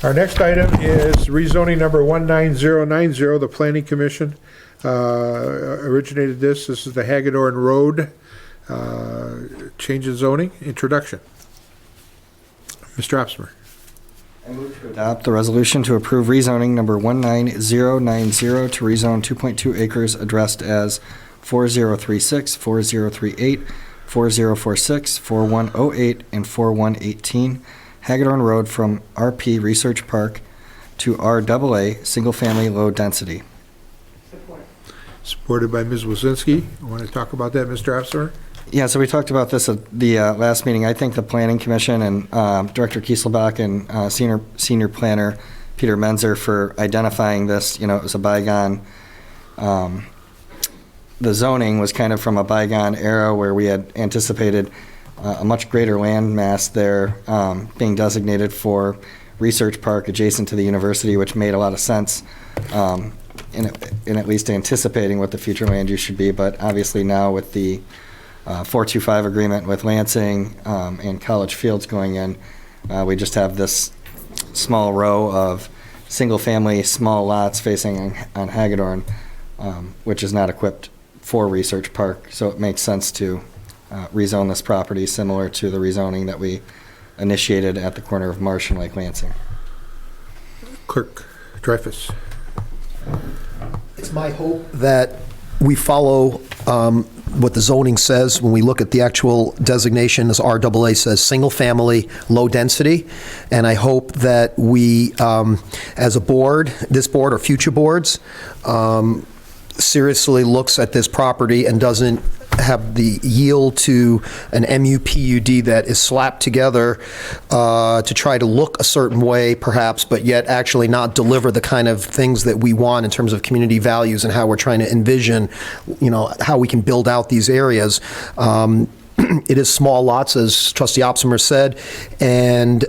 Our next item is rezoning number 19090. The Planning Commission originated this. This is the Hagadorn Road change in zoning. Introduction. Mr. Opsmer. I move to adopt the resolution to approve rezoning number 19090 to rezone 2.2 acres addressed as 4036, 4038, 4046, 4108, and 4118 Hagadorn Road from RP Research Park to RAA Single Family Low Density. Support. Supported by Ms. Wazinski. Want to talk about that, Mr. Opsmer? Yeah, so we talked about this at the last meeting. I think the Planning Commission and Director Kieselbach and Senior Planner Peter Menzer for identifying this, it was a bygone, the zoning was kind of from a bygone era where we had anticipated a much greater land mass there being designated for Research Park adjacent to the university, which made a lot of sense in at least anticipating what the future land use should be. But obviously now with the 425 agreement with Lansing and College Fields going in, we just have this small row of single-family small lots facing on Hagadorn, which is not equipped for Research Park. So it makes sense to rezone this property similar to the rezoning that we initiated at the corner of Marsh and Lake Lansing. Clerk Dreyfus. It's my hope that we follow what the zoning says when we look at the actual designation, as RAA says, single family, low density. And I hope that we, as a board, this board or future boards, seriously looks at this property and doesn't have the yield to an MUPUD that is slapped together to try to look a certain way, perhaps, but yet actually not deliver the kind of things that we want in terms of community values and how we're trying to envision, how we can build out these areas. It is small lots, as Trustee Opsmer said, and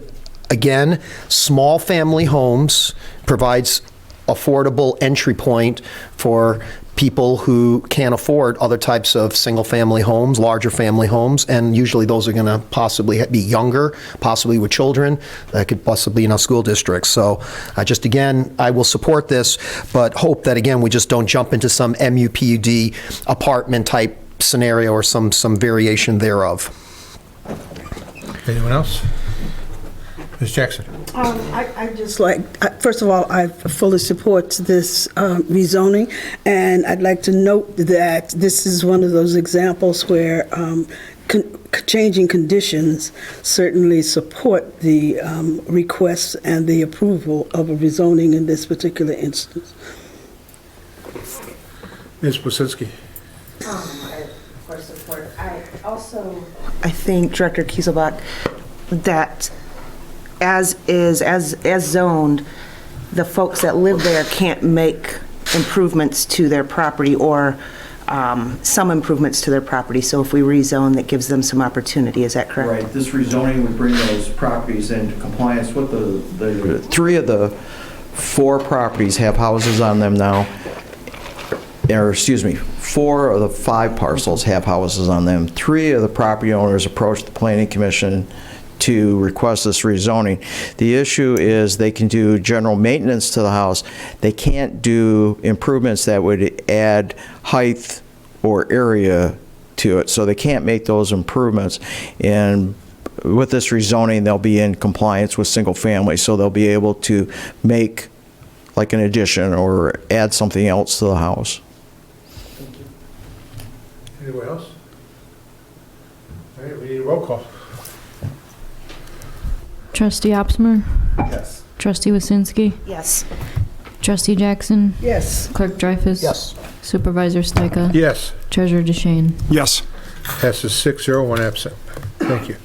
again, small family homes provides affordable entry point for people who can't afford other types of single-family homes, larger family homes, and usually those are going to possibly be younger, possibly with children, that could possibly in our school districts. So again, I will support this, but hope that, again, we just don't jump into some MUPUD apartment-type scenario or some variation thereof. Anyone else? Ms. Jackson. I just first of all, I fully support this rezoning, and I'd like to note that this is one of those examples where changing conditions certainly support the request and the approval of a rezoning in this particular instance. Ms. Wasinski. I, of course, support. I think, Director Kieselbach, that as zoned, the folks that live there can't make improvements to their property or some improvements to their property. So if we rezone, that gives them some opportunity. Is that correct? Right. This rezoning would bring those properties into compliance with the 3 of the 4 properties have houses on them now. Or excuse me, 4 of the 5 parcels have houses on them. 3 of the property owners approached the Planning Commission to request this rezoning. The issue is they can do general maintenance to the house. They can't do improvements that would add height or area to it, so they can't make those improvements. And with this rezoning, they'll be in compliance with single family, so they'll be able to make like an addition or add something else to the house. Anyone else? All right, we need a roll call. Trustee Opsmer? Yes. Trustee Wasinski? Yes. Trustee Jackson? Yes. Clerk Dreyfus? Yes. Supervisor Stajka? Yes. Treasurer DeShane? Yes. Passes 6-0, 1 absent. Thank you.